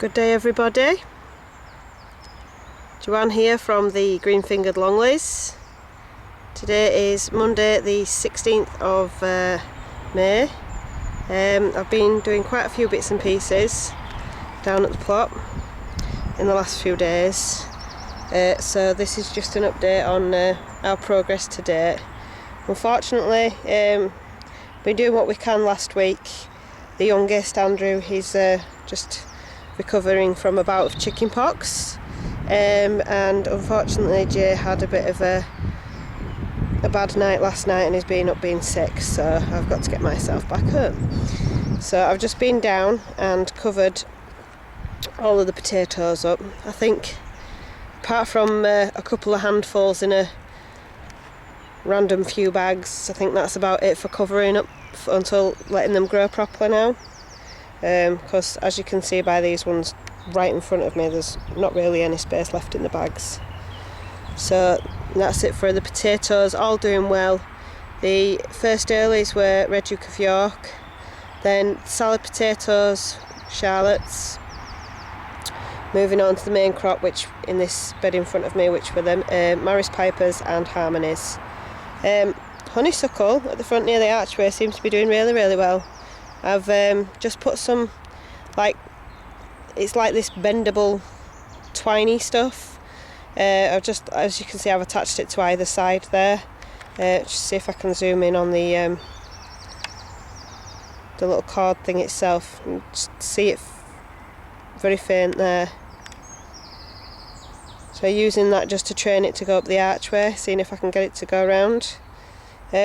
Good day everybody, Joanne here from the Green Fingered Longlies. Today is Monday the 16th of May. I've been doing quite a few bits and pieces down at the plot in the last few days, so this is just an update on our progress to date. Unfortunately, been doing what we can last week. The youngest, Andrew, he's just recovering from a bout of chicken pox, and unfortunately Jay had a bit of a bad night last night and has been up being sick, so I've got to get myself back home. So I've just been down and covered all of the potatoes up. I think apart from a couple of handfuls in a random few bags, I think that's about it for covering up until letting them grow properly now. Because as you can see by these ones right in front of me, there's not really any space left in the bags. So that's it for the potatoes, all doing well. The first earlies were Red Duke of York, then salad potatoes, Charlottes. Moving on to the main crop, which in this bed in front of me, which were the Maris Pipers and Harmonies. Honeysuckle at the front near the archway seems to be doing really well. I've just put some, it's like this bendable twiny stuff. I've just, as you can see, I've attached it to either side there. Just see if I can zoom in on the little cord thing itself and just see it very faint there. So using that just to train it to go up the archway, seeing if I can get it to go around.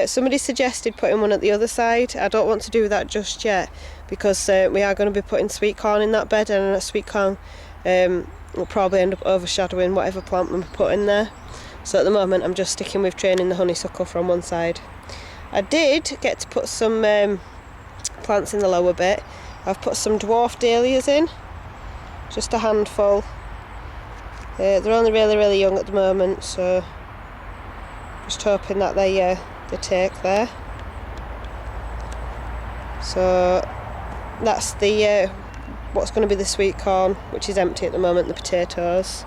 Somebody suggested putting one at the other side. I don't want to do that just yet because we are going to be putting sweet corn in that bed, and that sweet corn will probably end up overshadowing whatever plant we put in there. So at the moment I'm just sticking with training the honeysuckle from one side. I did get to put some plants in the lower bit. I've put some dwarf dahlias in, just a handful. They're only really young at the moment, so just hoping that they take there. So that's the what's going to be the sweet corn, which is empty at the moment. The potatoes,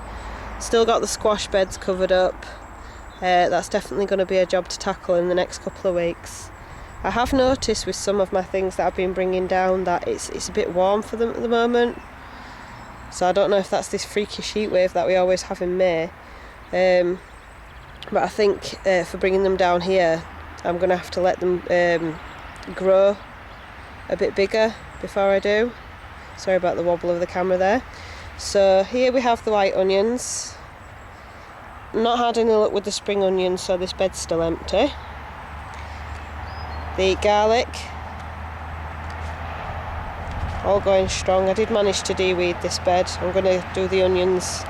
still got the squash beds covered up. That's definitely going to be a job to tackle in the next couple of weeks. I have noticed with some of my things that I've been bringing down that it's a bit warm for them at the moment, so I don't know if that's this freakish heat wave that we always have in May. But I think for bringing them down here, I'm going to have to let them grow a bit bigger before I do. Sorry about the wobble of the camera there. So here we have the white onions. Not had any luck with the spring onions, so this bed's still empty. The garlic, all going strong. I did manage to de-weed this bed. I'm going to do the onions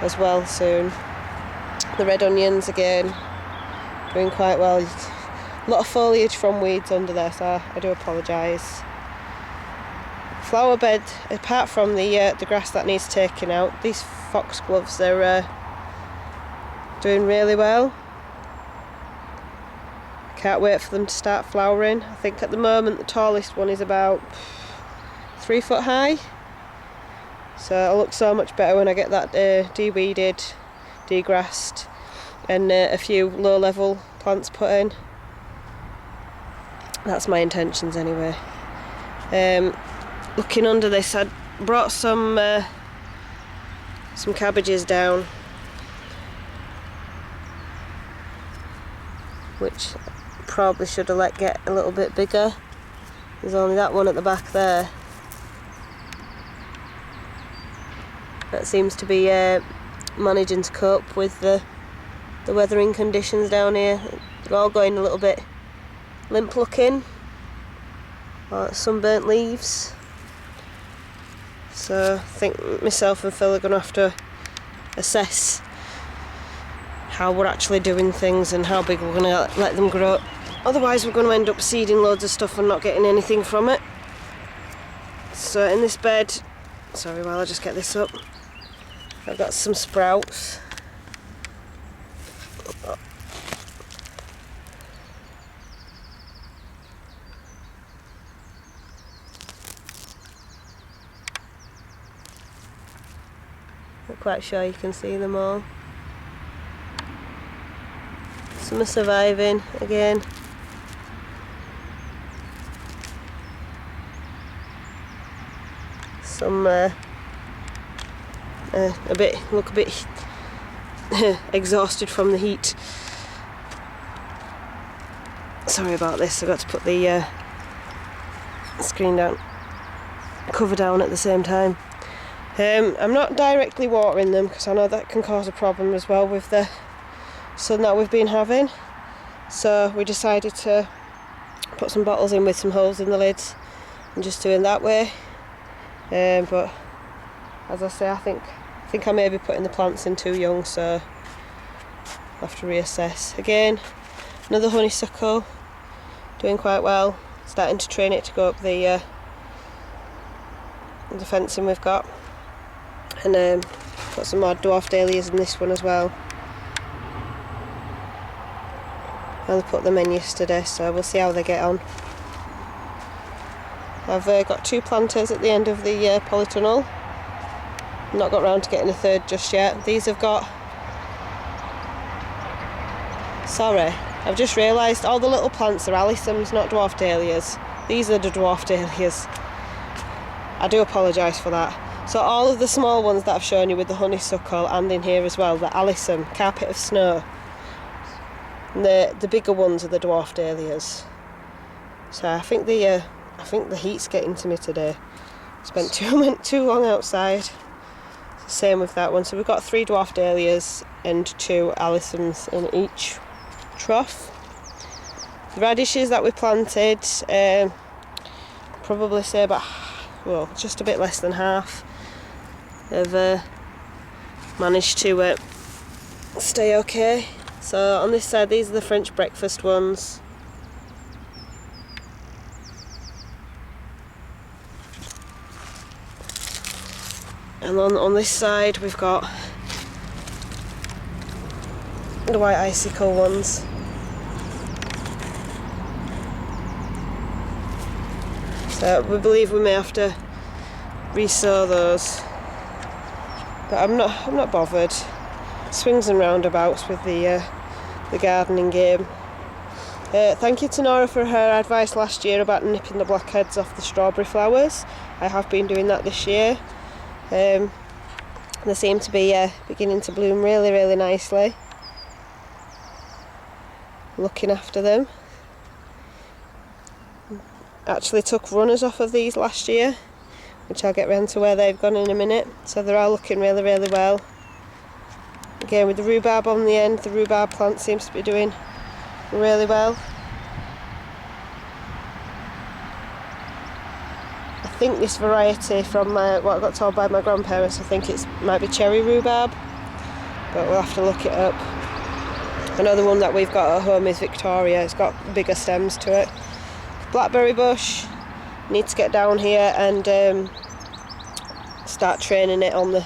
as well soon. The red onions again, doing quite well. A lot of foliage from weeds under there, so I do apologise. Flower bed, apart from the grass that needs taking out, these foxgloves, they're doing really well. Can't wait for them to start flowering. I think at the moment the tallest one is about 3 foot high, so it'll look so much better when I get that de-weeded, degrassed, and a few low-level plants put in. That's my intentions anyway. Looking under this, I brought some cabbages down, which probably should have let get a little bit bigger. There's only that one at the back there that seems to be managing to cope with the weathering conditions down here. They're all going a little bit limp looking, like sunburnt leaves. So I think myself and Phil are going to have to assess how we're actually doing things and how big we're going to let them grow. Otherwise we're going to end up seeding loads of stuff and not getting anything from it. So in this bed, sorry while I just get this up, I've got some sprouts. Not quite sure you can see them all. Some are surviving again. Some look a bit exhausted from the heat. Sorry about this, I got to put the screen down, cover down at the same time. I'm not directly watering them because I know that can cause a problem as well with the sun that we've been having. So we decided to put some bottles in with some holes in the lids and just doing that way. But as I say, I think I may be putting the plants in too young, so I'll have to reassess. Again, another honeysuckle, doing quite well. Starting to train it to go up the fencing we've got. And got some more dwarf dahlias in this one as well. I put them in yesterday, so we'll see how they get on. I've got 2 planters at the end of the polytunnel. Not got round to getting a third just yet. These have got... Sorry, I've just realised all the little plants are alyssums, not dwarf dahlias. These are the dwarf dahlias. I do apologise for that. So all of the small ones that I've shown you with the honeysuckle and in here as well, the alyssum, carpet of snow. And the bigger ones are the dwarf dahlias. So I think the heat's getting to me today. Spent too long outside. Same with that one. So we've got 3 dwarf dahlias and 2 alyssums in each trough. The radishes that we planted, probably say about, well, just a bit less than half have managed to stay okay. So on this side, these are the French breakfast ones. And on this side we've got the white icicle ones. So we believe we may have to resow those, but I'm not bothered. Swings and roundabouts with the gardening game. Thank you to Nora for her advice last year about nipping the blackheads off the strawberry flowers. I have been doing that this year. They seem to be beginning to bloom really, really nicely. Looking after them. Actually took runners off of these last year, which I'll get round to where they've gone in a minute. So they're all looking really, really well. Again, with the rhubarb on the end, the rhubarb plant seems to be doing really well. I think this variety, from what I got told by my grandparents, I think it might be cherry rhubarb, but we'll have to look it up. Another one that we've got at home is Victoria. It's got bigger stems to it. Blackberry bush, need to get down here and start training it on the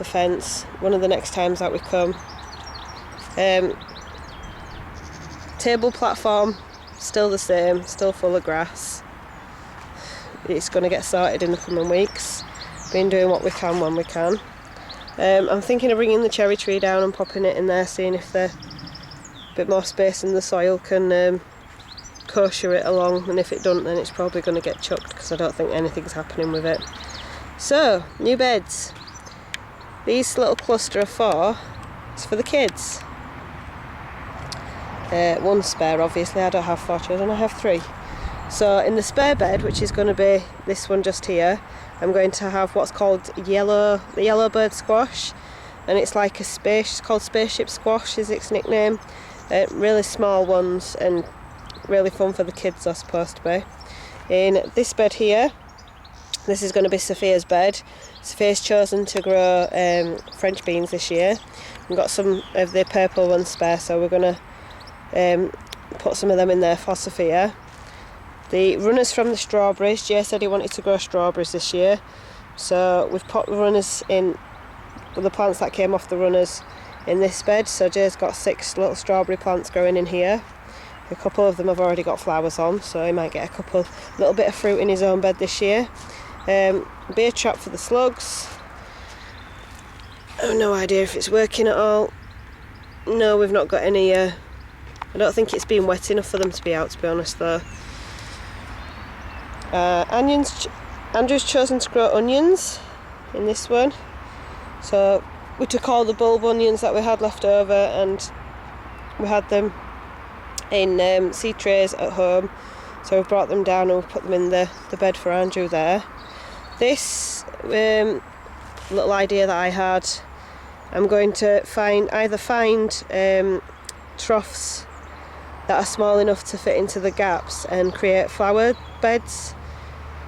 fence one of the next times that we come. Table platform, still the same, still full of grass. It's going to get sorted in the coming weeks. Been doing what we can when we can. I'm thinking of bringing the cherry tree down and popping it in there, seeing if the bit more space in the soil can kosher it along, and if it doesn't, then it's probably going to get chucked because I don't think anything's happening with it. So, new beds. These little cluster of 4 is for the kids. One spare, obviously. I don't have 4 children, I have 3. So in the spare bed, which is going to be this one just here, I'm going to have what's called the yellowbird squash, and it's like it's called spaceship squash is its nickname. Really small ones and really fun for the kids, they're supposed to be. In this bed here, this is going to be Sophia's bed. Sophia's chosen to grow French beans this year. We've got some of the purple ones spare, so we're going to put some of them in there for Sophia. The runners from the strawberries, Jay said he wanted to grow strawberries this year, so we've put the runners in, the plants that came off the runners in this bed. So Jay's got 6 little strawberry plants growing in here. A couple of them have already got flowers on, so he might get a little bit of fruit in his own bed this year. Beer trap for the slugs. I have no idea if it's working at all. No, we've not got any, I don't think it's been wet enough for them to be out, to be honest though. Onions, Andrew's chosen to grow onions in this one. So we took all the bulb onions that we had left over and we had them in seed trays at home. So we've brought them down and we've put them in the bed for Andrew there. This little idea that I had, I'm going to either find troughs that are small enough to fit into the gaps and create flower beds.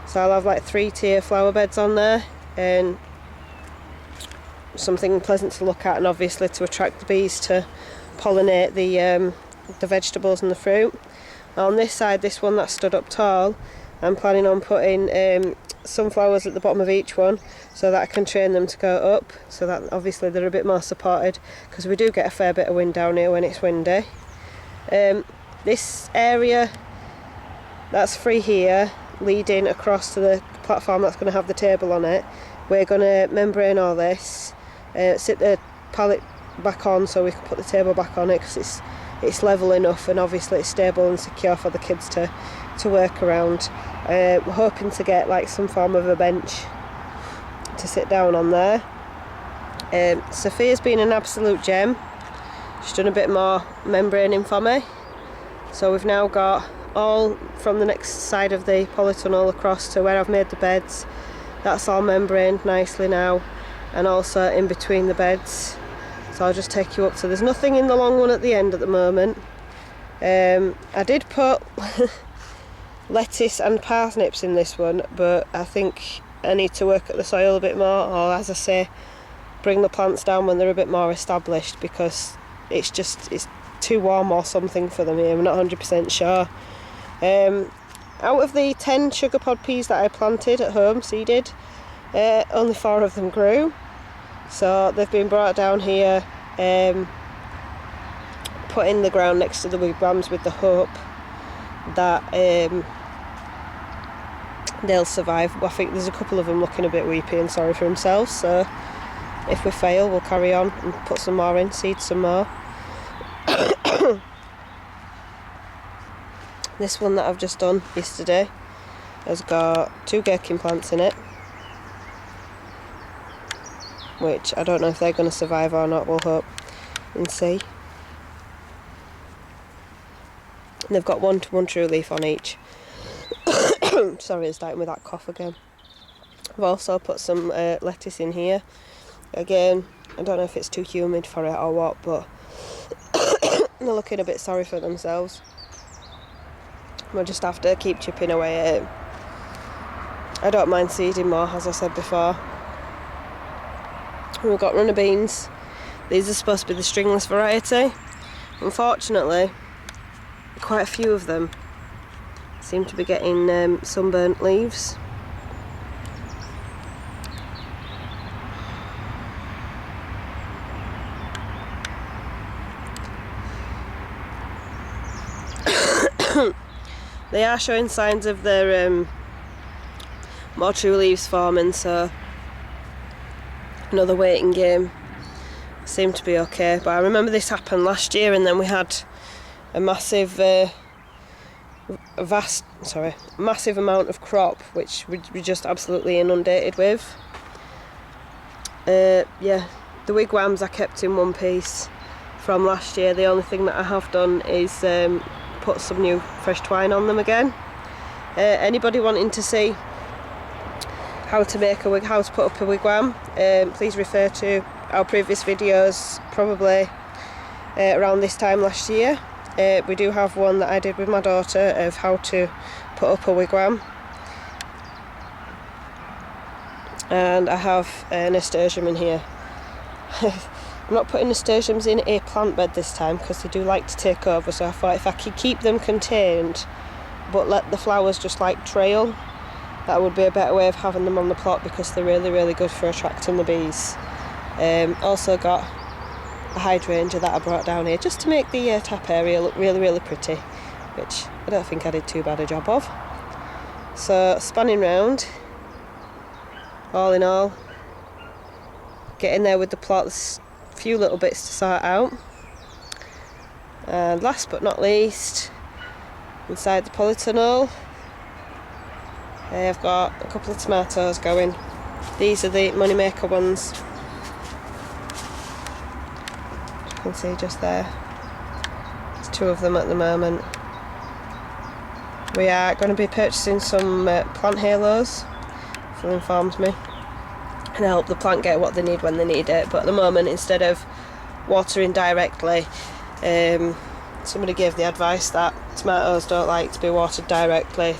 So I'll have like 3-tier flower beds on there, and something pleasant to look at, and obviously to attract the bees to pollinate the vegetables and the fruit. On this side, this one that stood up tall, I'm planning on putting sunflowers at the bottom of each one so that I can train them to go up, so that obviously they're a bit more supported, because we do get a fair bit of wind down here when it's windy. This area that's free here, leading across to the platform that's going to have the table on it, we're going to membrane all this, sit the pallet back on so we can put the table back on it, because it's level enough and obviously it's stable and secure for the kids to work around. We're hoping to get like some form of a bench to sit down on there. Sophia's been an absolute gem. She's done a bit more membraning for me. So we've now got all from the next side of the polytunnel across to where I've made the beds. That's all membraned nicely now, and also in between the beds. So I'll just take you up. So there's nothing in the long one at the end at the moment. I did put lettuce and parsnips in this one, but I think I need to work at the soil a bit more, or as I say, bring the plants down when they're a bit more established, because it's too warm or something for them here. I'm not 100% sure. Out of the 10 sugar pod peas that I planted at home, seeded, only 4 of them grew. So they've been brought down here, put in the ground next to the wigwams with the hope that they'll survive. I think there's a couple of them looking a bit weepy and sorry for themselves, so if we fail we'll carry on and put some more in, seed some more. This one that I've just done yesterday has got 2 gherkin plants in it, which I don't know if they're going to survive or not. We'll hope and see. And they've got 1 true leaf on each. Sorry, it's starting with that cough again. I've also put some lettuce in here. Again, I don't know if it's too humid for it or what, but they're looking a bit sorry for themselves. We'll just have to keep chipping away at it. I don't mind seeding more, as I said before. We've got runner beans. These are supposed to be the stringless variety. Unfortunately, quite a few of them seem to be getting sunburnt leaves. They are showing signs of their more true leaves forming, so another waiting game. Seemed to be okay, but I remember this happened last year, and then we had a massive massive amount of crop which we just absolutely inundated with. Yeah, the wigwams I kept in one piece from last year. The only thing that I have done is put some new fresh twine on them again. Anybody wanting to see how to put up a wigwam, please refer to our previous videos, probably around this time last year. We do have one that I did with my daughter of how to put up a wigwam, and I have an nasturtium in here. I'm not putting nasturtiums in a plant bed this time because they do like to take over, so I thought if I could keep them contained but let the flowers just like trail, that would be a better way of having them on the plot, because they're really good for attracting the bees. Also got a hydrangea that I brought down here just to make the tap area look really pretty, which I don't think I did too bad a job of. So spanning round, all in all, get in there with the plot. There's a few little bits to sort out. And last but not least, inside the polytunnel, I've got a couple of tomatoes going. These are the moneymaker ones. You can see just there. There's 2 of them at the moment. We are going to be purchasing some plant halos, Phil informs me, and help the plant get what they need when they need it. But at the moment, instead of watering directly, somebody gave the advice that tomatoes don't like to be watered directly,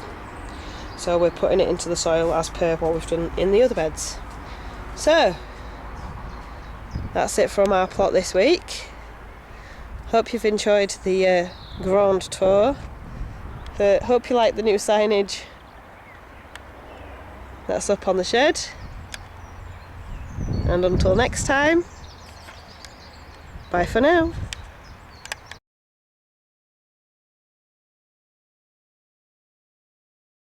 so we're putting it into the soil as per what we've done in the other beds. So that's it from our plot this week. Hope you've enjoyed the grand tour. Hope you like the new signage that's up on the shed. And until next time, bye for now.